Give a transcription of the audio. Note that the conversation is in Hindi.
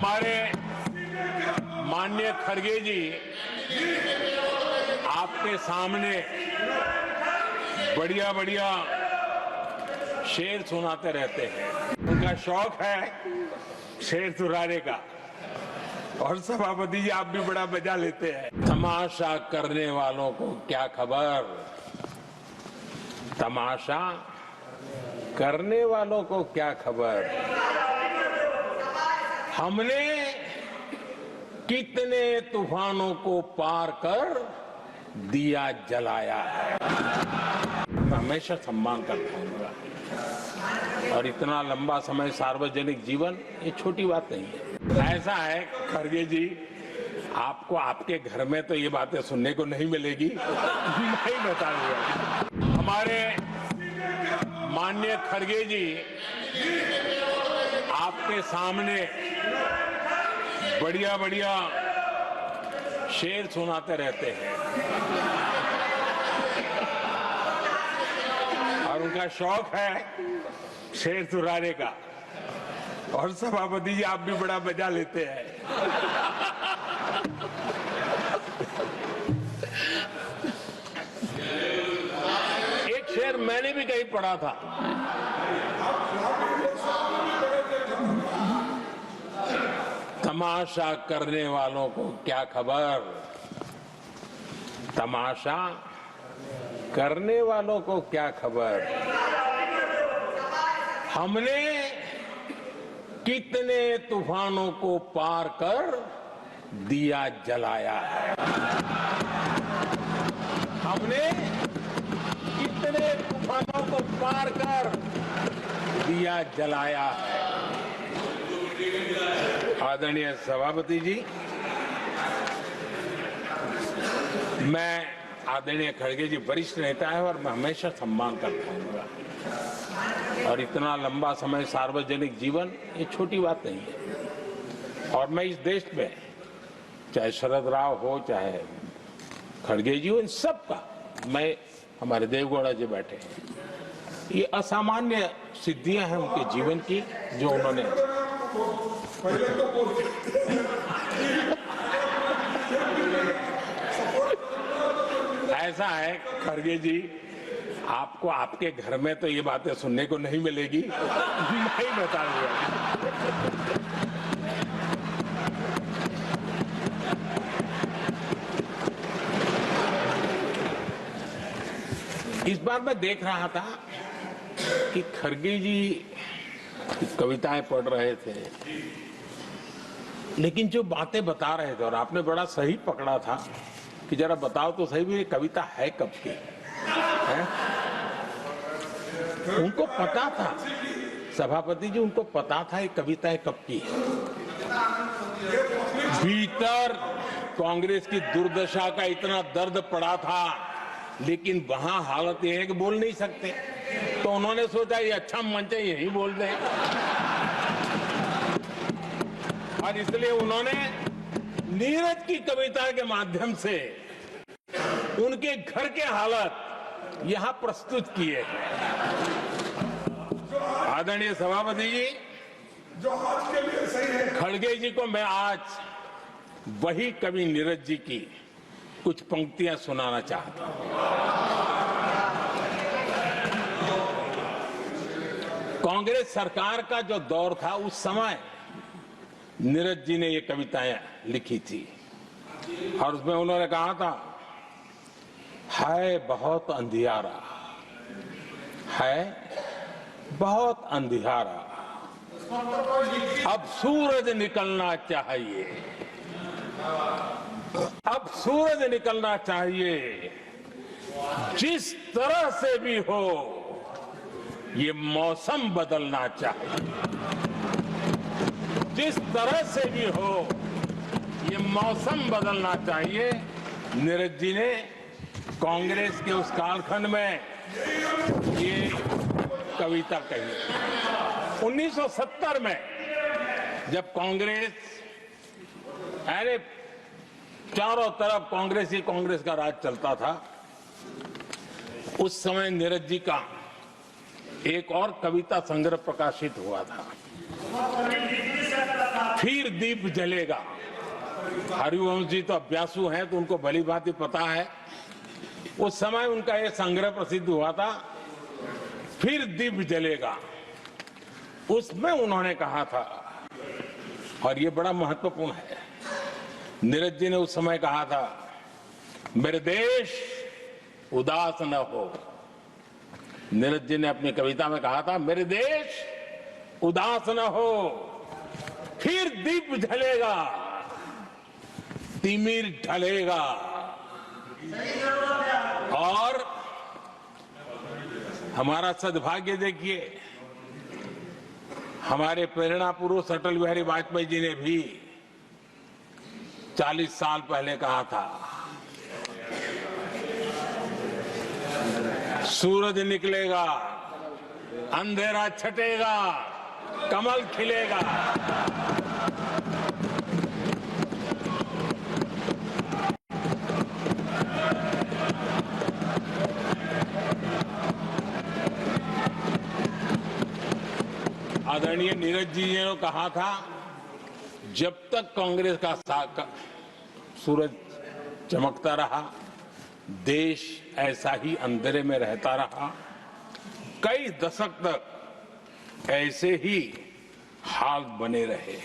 हमारे माननीय खड़गे जी आपके सामने बढ़िया बढ़िया शेर सुनाते रहते हैं। उनका शौक है शेर सुनाने का। और सभापति जी आप भी बड़ा मजा लेते हैं। तमाशा करने वालों को क्या खबर, तमाशा करने वालों को क्या खबर, हमने कितने तूफानों को पार कर दिया जलाया है। मैं हमेशा सम्मान करता हूँ और इतना लंबा समय सार्वजनिक जीवन ये छोटी बात नहीं है। ऐसा है खड़गे जी, आपको आपके घर में तो ये बातें सुनने को नहीं मिलेगी। मैं ही बताऊंगा। हमारे माननीय खड़गे जी आपके सामने बढ़िया बढ़िया शेर सुनाते रहते हैं और उनका शौक है शेर सुनाने का। और सभापति जी आप भी बड़ा मजा लेते हैं। एक शेर मैंने भी कहीं पढ़ा था, तमाशा करने वालों को क्या खबर, तमाशा करने वालों को क्या खबर, हमने कितने तूफानों को पार कर दिया जलाया है। हमने कितने तूफानों को पार कर दिया जलाया है। आदरणीय सभापति जी, मैं आदरणीय खड़गे जी वरिष्ठ नेता है और मैं हमेशा सम्मान करता हूँ और इतना लंबा समय सार्वजनिक जीवन ये छोटी बात नहीं है। और मैं इस देश में चाहे शरद राव हो चाहे खड़गे जी हो, इन सब का मैं, हमारे देवगौड़ा जी बैठे हैं, ये असामान्य सिद्धियां हैं उनके जीवन की जो उन्होंने ऐसा है खड़गे जी, आपको आपके घर में तो ये बातें सुनने को नहीं मिलेगी। मैं ही बताऊंगा। इस बार मैं देख रहा था कि खड़गे जी कविताएं पढ़ रहे थे, लेकिन जो बातें बता रहे थे, और आपने बड़ा सही पकड़ा था कि जरा बताओ तो सही भी ये कविता है कब की है? उनको पता था, सभापति जी उनको पता था ये कविता कब की है। भीतर कांग्रेस की दुर्दशा का इतना दर्द पड़ा था, लेकिन वहां हालत यह है कि बोल नहीं सकते, तो उन्होंने सोचा ये अच्छा मंच है यही बोल दें, और इसलिए उन्होंने नीरज की कविता के माध्यम से उनके घर के हालात यहां प्रस्तुत किए। आदरणीय सभापति जी, जो आज के लिए सही है, खड़गे जी को मैं आज वही कवि नीरज जी की कुछ पंक्तियां सुनाना चाहता हूं। कांग्रेस सरकार का जो दौर था उस समय नीरज जी ने ये कविताएं लिखी थी और उसमें उन्होंने कहा था, है बहुत अंधियारा, है बहुत अंधियारा, अब सूरज निकलना चाहिए, अब सूरज निकलना चाहिए, जिस तरह से भी हो ये मौसम बदलना चाहिए, जिस तरह से भी हो ये मौसम बदलना चाहिए। नीरज जी ने कांग्रेस के उस कालखंड में ये कविता कही। 1970 में जब कांग्रेस, अरे चारों तरफ कांग्रेस ही कांग्रेस का राज चलता था, उस समय नीरज जी का एक और कविता संग्रह प्रकाशित हुआ था। फिर दीप जलेगा। हरिवंश जी तो अभ्यासु हैं, तो उनको भली भांति पता है। उस समय उनका यह संग्रह प्रसिद्ध हुआ था, फिर दीप जलेगा। उसमें उन्होंने कहा था, और ये बड़ा महत्वपूर्ण है, नीरज जी ने उस समय कहा था, मेरे देश उदास न हो। नीरज जी ने अपनी कविता में कहा था, मेरे देश उदास न हो, फिर दीप जलेगा, तिमिर ढलेगा। और हमारा सद्भाग्य देखिए, हमारे प्रेरणा पुरुष अटल बिहारी वाजपेयी जी ने भी 40 साल पहले कहा था, सूरज निकलेगा, अंधेरा छटेगा, कमल खिलेगा। आदरणीय नीरज जी ने कहा था, जब तक कांग्रेस का सूरज चमकता रहा, देश ऐसा ही अंधेरे में रहता रहा। कई दशक तक ऐसे ही हाल बने रहे।